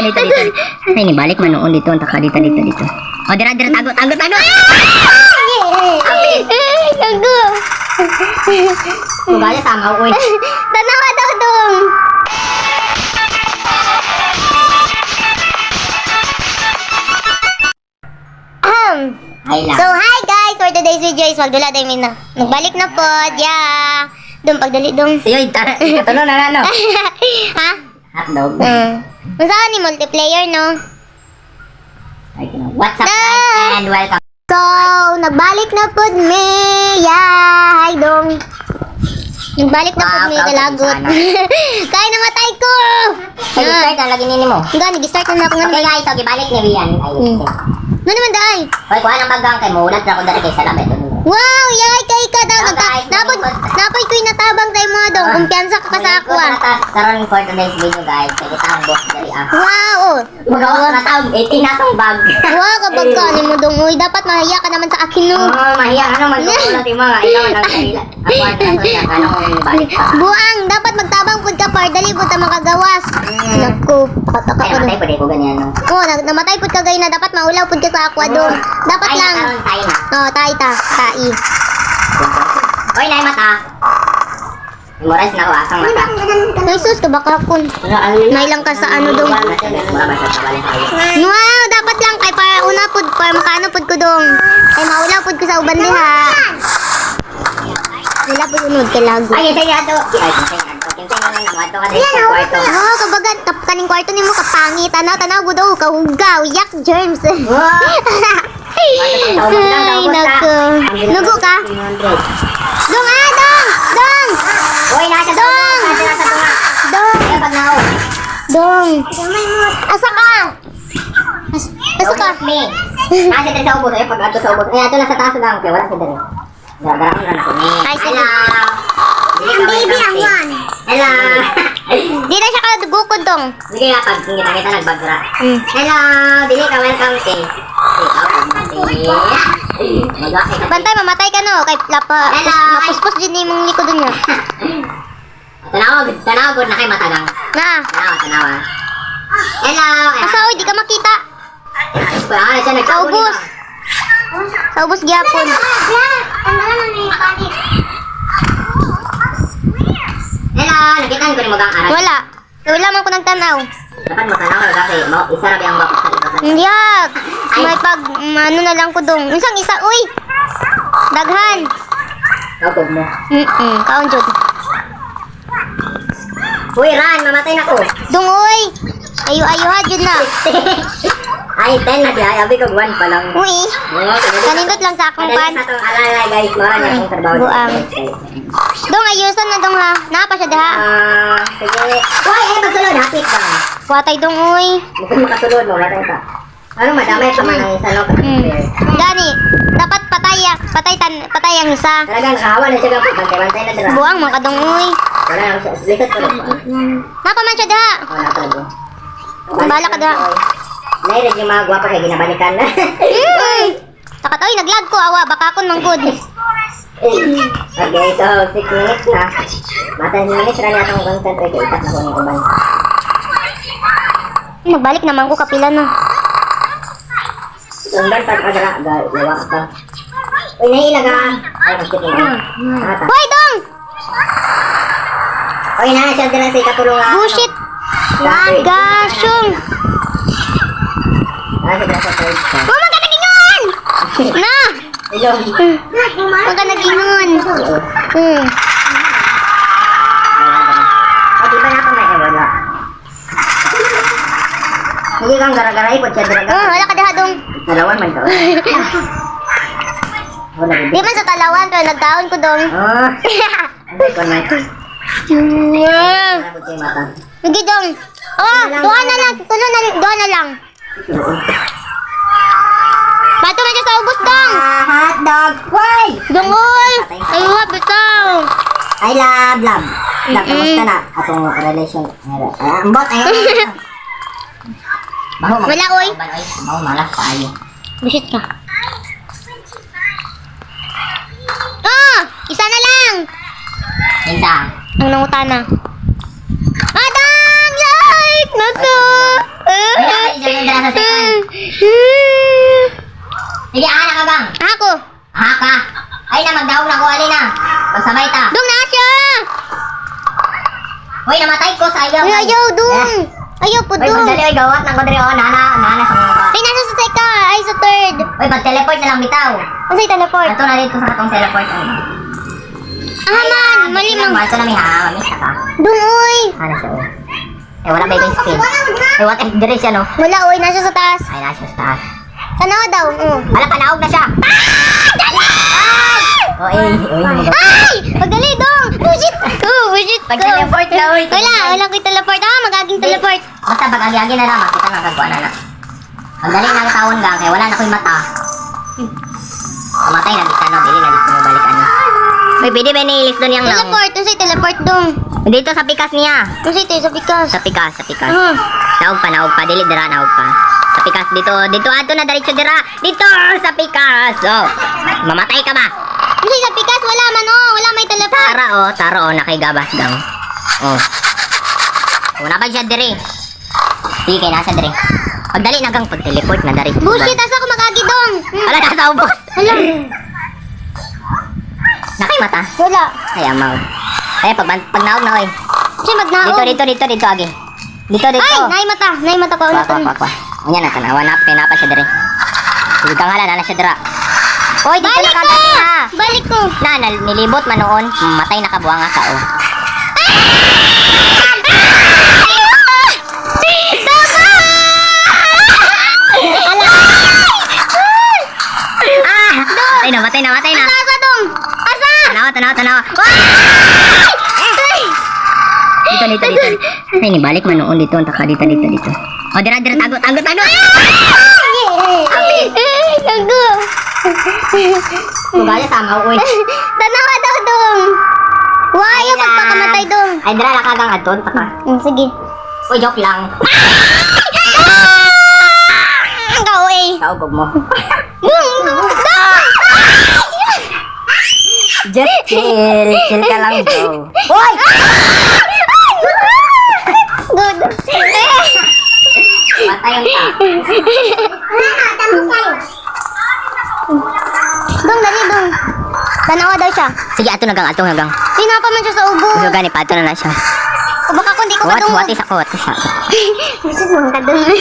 dito. Ay, nibalik man noon dito. Taka dito. O, dira, tago. Tago. Kugaya sama, uy. Tanawa daw dong. Ay lang. So, hi guys! For today's video is magdula tayo mina. Nagbalik na po. Yeah. Dong, pagdali dong. Siyoy, katulo na ano? Ha? Hotdog. Masaan ni multiplayer, no? What's up guys and welcome. So, nagbalik na po me. Yeah. Hi dong. Nagbalik na po Wow, me proud kalagot. ako sana. Kaya namatay ko. Hey, start na lagi nini mo. Nga, nag-start na ako nga. Okay guys, so gibalik ni Rian. Ay, Ano naman daay? hoy, kuha ng bagang kay mo. Ulat na ako dali kay Salam. Ito nila. Wow, yay kay ka daw. Hello, guys. Napoy ko'y natabang tayo mo dong. Kumpiyansa ka pa sa ako ah. Karon for today's video guys, kay kita ang boss dari ah. Wow, oh. Magawa na taog 18 na tong bag. Wow, kapag ka mo dong. Uy, dapat mahiya ka naman sa akin no. Oh, mahiya ano magkukulat yung mga ikaw lang sa ako at ano ko balik pa. Buang, dapat magtabang pud ka par dali pud ta makagawas. Naku, pataka Ay, ko matay dong. po di ko ganyan no. Oh, namatay pud ka gay na dapat maulaw pud ka sa aqua dong. Dapat Ay, lang. karon tayo na. Oh, tai. Hoy, nay mata. Memorize na ako asang mata. Jesus, kabaka kun. May lang ka sa ano dong. Wow, dapat lang kay para una pud para makano pud ko dong. Ay maulaw pud ko sa uban diha. Wala pud unod kay lago. Ay, kinsay nga to. Ay, kinsay nga to. Kinsay nga naman to ka din sa kwarto. Oh, kabagan kaning kwarto nimo kapangit. Tanaw gud daw kahugaw, yak germs. Ay, naku. Nugo ka? Dong, Dong! Hoy, nasa Dong! nasa tunga. Dong! Kaya pag nao. Dong! Asa ka? Asa ka? Me. Nasa din sa ubos. Ay, pag ato sa ubos. Ay, ato na sa taas lang. Kaya wala sa dali. Gagarakan na ako ni. Ay, sige. Hello. Baby, ang one. Hello. Di na siya kadugukod dong. Sige nga, pag kita nagbagra. Hello. Dili ka, welcome to. Bantay, mamatay ka no. Kay mapuspos din yung likod niya. Tanaw good na kay matagang. Na. Tanawa. Hello. Asa, di ka makita. Siya Sa ubos. Sa ubos gyapon. Hello. Nakitaan ko ni magang aral. Wala. Wala man ko nagtanaw. Dapat matanaw ka kasi isa rabi ang bakit sa dito. Hindi. May pag ano na lang ko dong. Isang isa, uy. Daghan. Kapag mo. Kaon jud. Uy, Ran, mamatay na ko. Dong uy. Ayo ha jud na. Ay, 10 na diya. Abi ko 1 pa lang. Uy. Kanindot lang sa akong pan. Sa itong alalay guys. Mara niya akong trabaho. Buang. Dong ayusan na dong ha. Napa siya diha. Sige. Uy, magsulod. Hapit ka. Watay dong uy. Mukha makasulod mo. Wala ka. Ano, madamay pa man ang isa, no? Gani. Dapat patay ang isa. Talagang nakahawa na siya kapag bantay na dira. Buang man kadong uy. Wala na siya. Lisod ko lang. Napa man siya diha. Wala pa lang. Bala ka diha. Nairid yung mga gwapa kaya ginabalikan na. Takat oy naglag ko awa baka kon manggod. Okay, so 6 minutes na. Mata 6 minutes na natong concentrate kay itak na ko ng uban. Nagbalik naman ko kapila na. Sundan pa ka dala, gawa ka. Uy, naiilag ha. Ay, magkip mo. Hoy dong. Uy, na, siya din ang sa ikatulungan. Bullshit. Gasyong. Nasa din sa third side. Mama ka nagingon. Na. Ilong. Mama ka nagingon. Di ba na ako may wala? Hindi kang gara-gara ipot siya dira. Wala ka diha dong. Dalawan man ka. Wala din. Di man sa talawan pero nagkaon ko dong. Oh. Ano ko na? Ako siya mata. Sige dong. Oh, duha na lang. Duha na lang. Bato na siya sa ubos dong. Hotdog. Why? Dong oy. Ay bitaw. I love. Love, kamusta na? Atong relation. Ambot, ayun. Wala oy. Baho malas pa ayo. Bullshit ka. Isa na lang. Isa. Ang nangutana. Madam! Like! Nato! na second. Sige, ana ka bang? Ako. Haka. Ay na, magdaog na ko, alin na. Magsabay ta. Dong na siya. Hoy, namatay ko sa ayaw. Ay, ayaw, dong. Ayaw po, Hoy, dong. pagdali, oy, gawat ng kodre, oh, nana sa mga. Ay, nasa sa seka. Ay, sa third. Hoy, pag-teleport na lang bitaw. Kasi teleport. Ito na dito sa katong teleport. Ah, man. Mali mang. Ito na may ha, mamis na ka. Dong, oy. Ano siya, oh. Eh, wala ba yung speed? Eh, what if dire siya, no? Wala, oy. Nasa sa taas. Ay, nasa sa taas. Tanawa daw. Hala, panaog na siya. Oh, Ay! Pagdali, dong. Bullshit. Bullshit. Pag-teleport na, oy. Wala ko teleport. Ah, magaging teleport. Basta pag-agi-agi na lang, makita nga kagwa na na. Magdali na ang taon gang, kaya wala na ko'y mata. Kamatay na dito, no? Dili na dito mo balik, ano. Uy, pwede ba niilis doon yung lang? Teleport. Ito siya, teleport, dong. Dito sa pikas niya. Ito siya, sa pikas. Sa pikas. Ah. Naog pa. Dili dira, naog pa. Sa pikas, dito, ato na, diretso dira. Dito, sa pikas. Oh, mamatay ka ba? Ito siya, sa pikas. Wala man, oh. Wala may teleport. Tara, nakaigabas daw. Oh. Wala ba siya dire? Sige, nasa dire. Pagdali na gang pag-teleport na dari. Bullshit, asa ko magagi, dong. Wala, nasa ubos. Hala. Nakay mata. Wala. Ay, amaw. Ay, pag naog na ko eh. Siya, magnaon. Dito, agi. Dito. Ay, naay mata ko. Kwa. Ayan na, tanawa na, pinapa siya dire. Sige ka nga lang, nana siya dira. Oy, dito na kagani na. Balik ko. Nilibot man noon, matay na kabuang nga tao. Matay na. Asa, dong. Asa. Tanawa. Dito. Ay, nibalik man noon dito. Taka dito. O, dira, tago. Gago. Bugala sama, uy. Tanawa daw, dong. Why, yung pagpakamatay, dong. Ay, dira, nakagang aton. Taka. Sige. Uy, joke lang. Ang gawin. Kaugog mo. Just chill. Chill ka lang, bro. Uy! Good. Matay yung ta. Dong, dali, dong. Tanawa daw siya. Sige, ato nagang. Pinapa man siya sa ubo. Gusto gani pa, ato na siya. O baka kundi ko What kadungog. is ako? Gusto mong kadungog.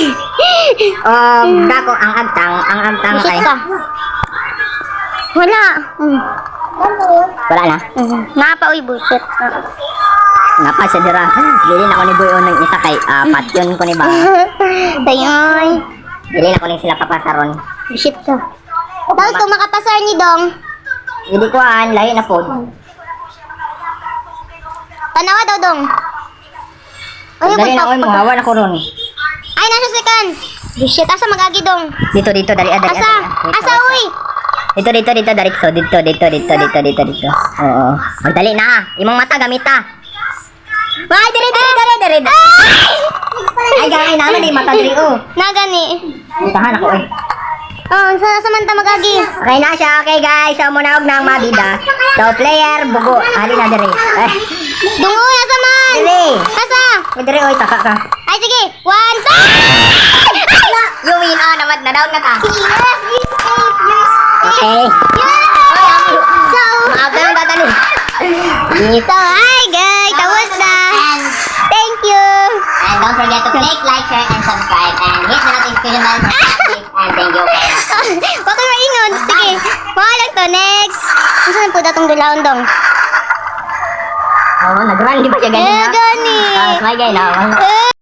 Dako, ang agtang Busit kay. ka. Wala. Wala na. Napa, uy, bullshit. Napa siya dira. Dili na ko ni Boy ng isa kay patyon ko ni ba. Dayoy. Dili na ko ni sila papasaron. Bullshit ka. Tapos kung makapasar ni Dong, Hindi ko layo na pod. tanawa daw, Dong. Ay, Dali na ko mo, hawa na ko ron. Ay, nasa second. Bullshit, asa magagi, Dong? Dito, dali. Asa? Asa, uy? Dito, diretso. Dito. Oo. Magdali na. Imong mata gamita. Ay, dali. Ay, gawin naman di mata diri oh. Nagani. Tahan ako eh. Oh, sa manta magagi. Okay na siya. Okay guys, so muna og nang mabida. So player bugo. Ali na diri. Eh, Dungo, asa man? diri. Asa? Diri oy taka ka. Ay, sige. 1, 2! You win namad na down na ka. Okay. So, Maaga lang datan eh. so, hi guys. Tapos na. Thank you. And don't forget to click, like, share, and subscribe. And hit the notification bell for updates. And thank you. Huwag kayo maingon. Sige. Mga lang to. Next. Ano saan po datong dulaon, Dong? Oh, nag-run di ba siya ganyan? Eh, gani. Smile guys na. Eh,